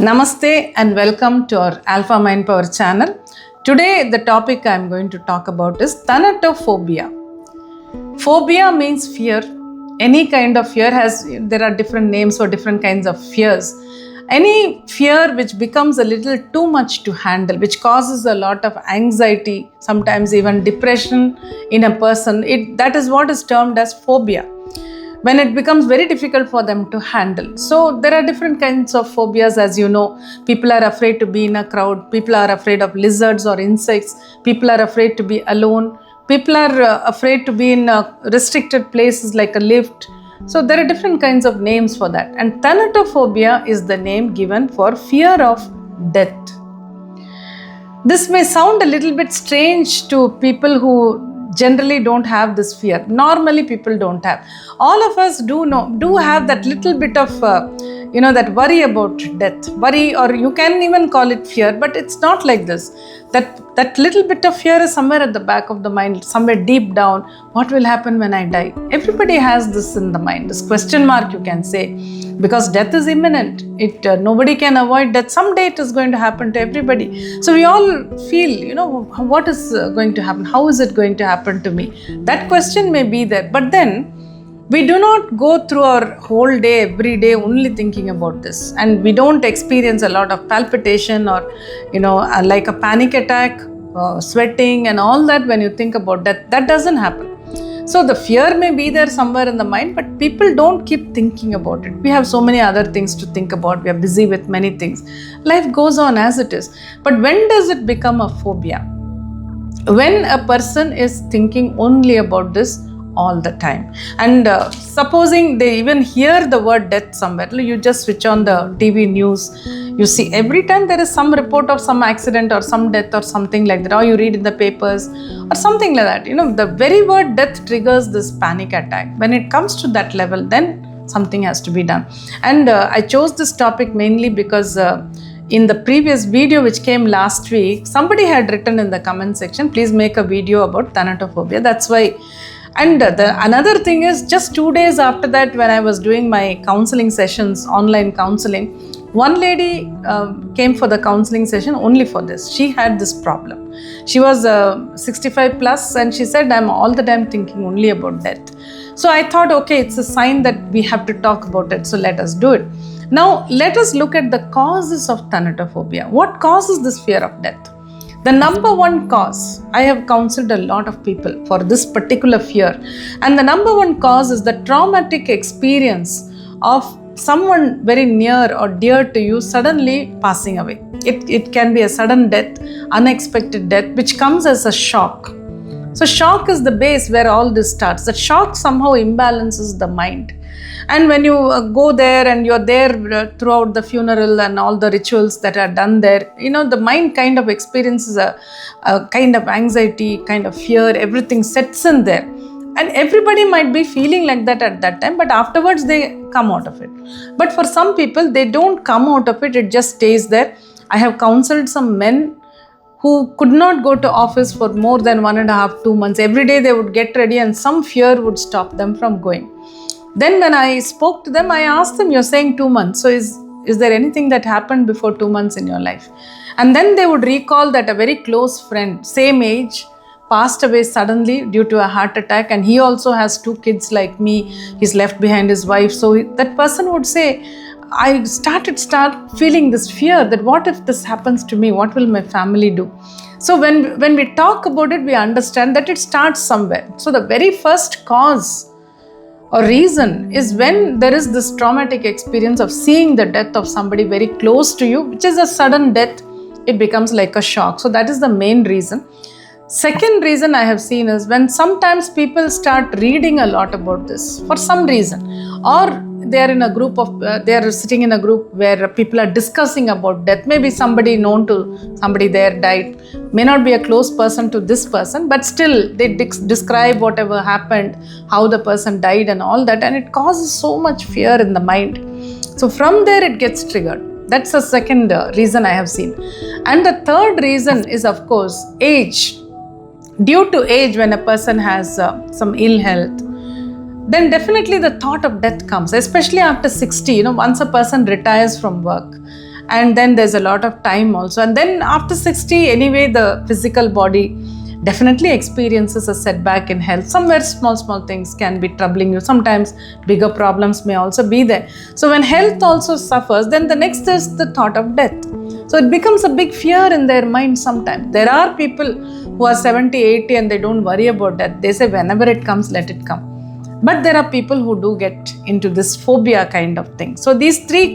Namaste and welcome to our Alpha Mind Power channel. Today the topic I am going to talk about is Thanotophobia. Phobia means fear. Any kind of fear there are different names for different kinds of fears. Any fear which becomes a little too much to handle, which causes a lot of anxiety, sometimes even depression in a person, that is what is termed as phobia. When it becomes very difficult for them to handle. So there are different kinds of phobias, as you know. People are afraid to be in a crowd. People are afraid of lizards or insects. People are afraid to be alone. People are afraid to be in restricted places like a lift. So there are different kinds of names for that. And Thanotophobia is the name given for fear of death. This may sound a little bit strange to people who generally don't have this fear. Normally people don't have. All of us do have that little bit of that worry about death. Worry, or you can even call it fear, but it's not like this. That little bit of fear is somewhere at the back of the mind, somewhere deep down. What will happen when I die? Everybody has this in the mind, this question mark, you can say, because death is imminent. Nobody can avoid death. Someday it is going to happen to everybody. So we all feel, what is going to happen? How is it going to happen to me? That question may be there. But then we do not go through our whole day, every day, only thinking about this. And we don't experience a lot of palpitation or, like a panic attack, sweating and all that when you think about death. That doesn't happen. So the fear may be there somewhere in the mind, but people don't keep thinking about it. We have so many other things to think about. We are busy with many things. Life goes on as it is. But when does it become a phobia? When a person is thinking only about this all the time. And supposing they even hear the word death somewhere, you just switch on the TV news, you see every time there is some report of some accident or some death or something like that, or you read in the papers or something like that. The very word death triggers this panic attack. When it comes to that level, then something has to be done. And I chose this topic mainly because in the previous video which came last week, somebody had written in the comment section, please make a video about Thanotophobia. That's why. And another thing is, just 2 days after that, when I was doing my counseling sessions, online counseling, one lady came for the counseling session only for this. She had this problem. She was 65 plus and she said, I'm all the time thinking only about death. So I thought, okay, it's a sign that we have to talk about it. So let us do it. Now, let us look at the causes of Thanotophobia. What causes this fear of death? The number one cause, I have counseled a lot of people for this particular fear, and the number one cause is the traumatic experience of someone very near or dear to you suddenly passing away. It can be a sudden death, unexpected death, which comes as a shock. So shock is the base where all this starts. The shock somehow imbalances the mind. And when you go there and you're there throughout the funeral and all the rituals that are done there, the mind kind of experiences a kind of anxiety, kind of fear, everything sets in there. And everybody might be feeling like that at that time, but afterwards they come out of it. But for some people, they don't come out of it, it just stays there. I have counseled some men who could not go to office for more than 1.5, 2 months. Every day they would get ready and some fear would stop them from going. Then when I spoke to them, I asked them, you're saying 2 months. So is there anything that happened before 2 months in your life? And then they would recall that a very close friend, same age, passed away suddenly due to a heart attack. And he also has 2 kids like me. He's left behind his wife. So that person would say, I start feeling this fear that what if this happens to me? What will my family do? So when we talk about it, we understand that it starts somewhere. So the very first cause or reason is when there is this traumatic experience of seeing the death of somebody very close to you, which is a sudden death. It becomes like a shock. So that is the main reason. Second reason I have seen is when sometimes people start reading a lot about this for some reason, or they are sitting in a group where people are discussing about death. Maybe somebody known to somebody there died, may not be a close person to this person, but still they describe whatever happened, how the person died and all that, and it causes so much fear in the mind. So from there it gets triggered. That's the second reason I have seen. And the third reason is, of course, age. Due to age, when a person has some ill health, then definitely the thought of death comes, especially after 60. Once a person retires from work and then there's a lot of time also, and then after 60 anyway the physical body definitely experiences a setback in health. Somewhere small things can be troubling you. Sometimes bigger problems may also be there. So when health also suffers, then the next is the thought of death. So it becomes a big fear in their mind sometimes. There are people who are 70, 80 and they don't worry about that. They say whenever it comes, let it come. But there are people who do get into this phobia kind of thing. So these three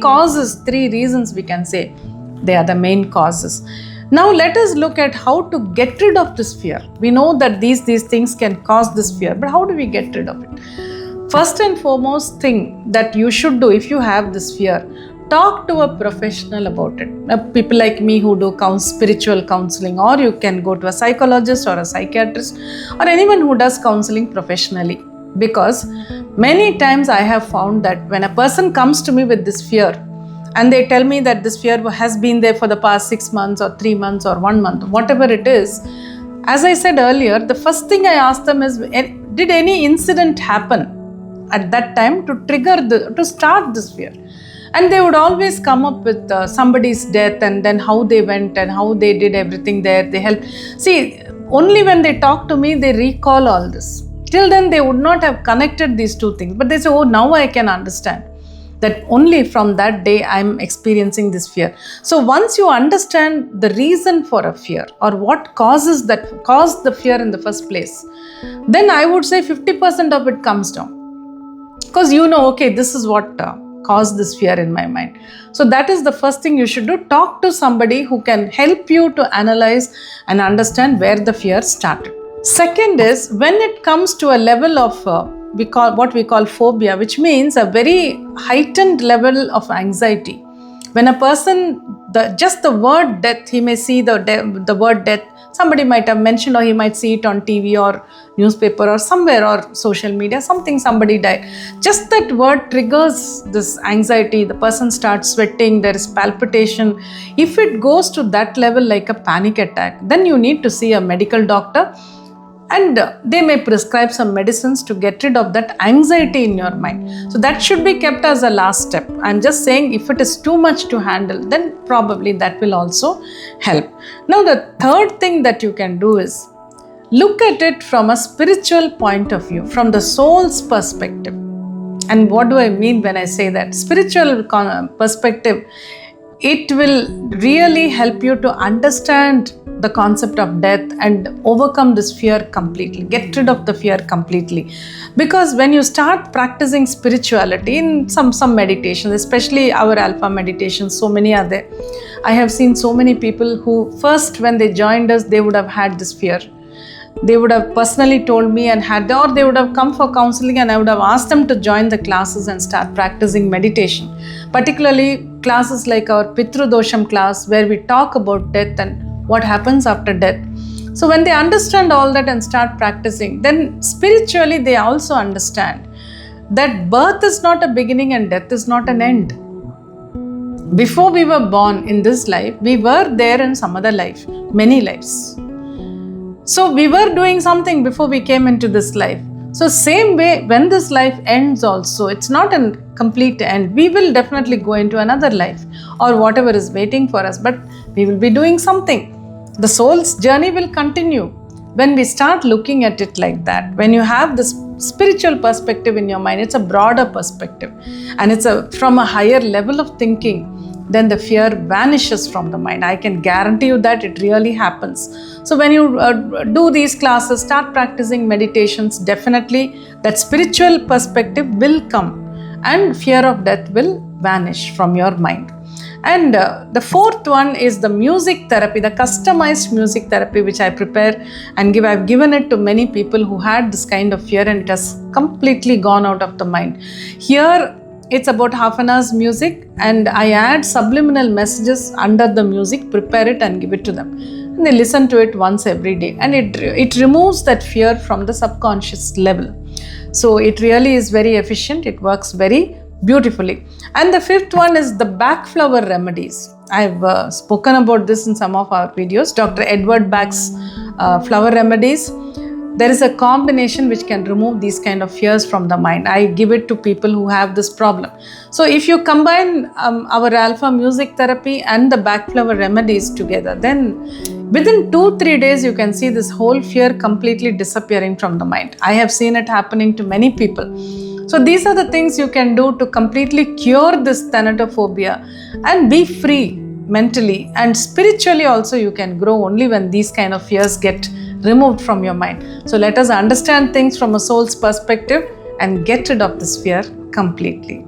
reasons we can say, they are the main causes. Now let us look at how to get rid of this fear. We know that these things can cause this fear, but how do we get rid of it? First and foremost thing that you should do if you have this fear, talk to a professional about it. People like me who do spiritual counseling, or you can go to a psychologist or a psychiatrist or anyone who does counseling professionally. Because many times I have found that when a person comes to me with this fear, and they tell me that this fear has been there for the past 6 months or 3 months or 1 month, whatever it is. As I said earlier, the first thing I ask them is, did any incident happen at that time to start this fear? And they would always come up with somebody's death and then how they went and how they did everything there. They helped. See, only when they talk to me, they recall all this. Till then, they would not have connected these two things. But they say, oh, now I can understand that only from that day I'm experiencing this fear. So once you understand the reason for a fear or what caused the fear in the first place, then I would say 50% of it comes down. Because you know, okay, this is what caused this fear in my mind. So that is the first thing you should do. Talk to somebody who can help you to analyze and understand where the fear started. Second is, when it comes to a level of what we call phobia, which means a very heightened level of anxiety. When a person, just the word death, he may see the word death, somebody might have mentioned, or he might see it on TV or newspaper or somewhere or social media, somebody died. Just that word triggers this anxiety. The person starts sweating, there is palpitation. If it goes to that level like a panic attack, then you need to see a medical doctor. And they may prescribe some medicines to get rid of that anxiety in your mind. So that should be kept as a last step. I'm just saying, if it is too much to handle, then probably that will also help. Now the third thing that you can do is look at it from a spiritual point of view, from the soul's perspective. And what do I mean when I say that? Spiritual perspective, it will really help you to understand the concept of death and overcome this fear completely, get rid of the fear completely. Because when you start practicing spirituality in some meditations, especially our alpha meditations, so many are there. I have seen so many people who first, when they joined us, they would have had this fear. They would have personally told me or they would have come for counseling, and I would have asked them to join the classes and start practicing meditation. Particularly classes like our Pitru Dosham class, where we talk about death and what happens after death. So when they understand all that and start practicing, then spiritually they also understand that birth is not a beginning and death is not an end. Before we were born in this life, we were there in some other life, many lives. So we were doing something before we came into this life. So same way, when this life ends also, it's not a complete end. We will definitely go into another life or whatever is waiting for us, but we will be doing something. The soul's journey will continue. When we start looking at it like that, when you have this spiritual perspective in your mind, it's a broader perspective and it's from a higher level of thinking, then the fear vanishes from the mind. I can guarantee you that it really happens. So when you do these classes, start practicing meditations, definitely that spiritual perspective will come and fear of death will vanish from your mind. And the fourth one is the music therapy, the customized music therapy, which I prepare and give. I've given it to many people who had this kind of fear and it has completely gone out of the mind. Here, it's about half an hour's music and I add subliminal messages under the music, prepare it and give it to them. And they listen to it once every day and it removes that fear from the subconscious level. So it really is very efficient. It works very beautifully. And the fifth one is the back flower remedies. I've spoken about this in some of our videos. Dr. Edward Bach's flower remedies. there is a combination which can remove these kind of fears from the mind. I give it to people who have this problem. So if you combine our alpha music therapy and the back flower remedies together, then within 2-3 days you can see this whole fear completely disappearing from the mind. I have seen it happening to many people. So these are the things you can do to completely cure this thanatophobia and be free mentally, and spiritually also you can grow only when these kind of fears get removed from your mind. So let us understand things from a soul's perspective and get rid of this fear completely.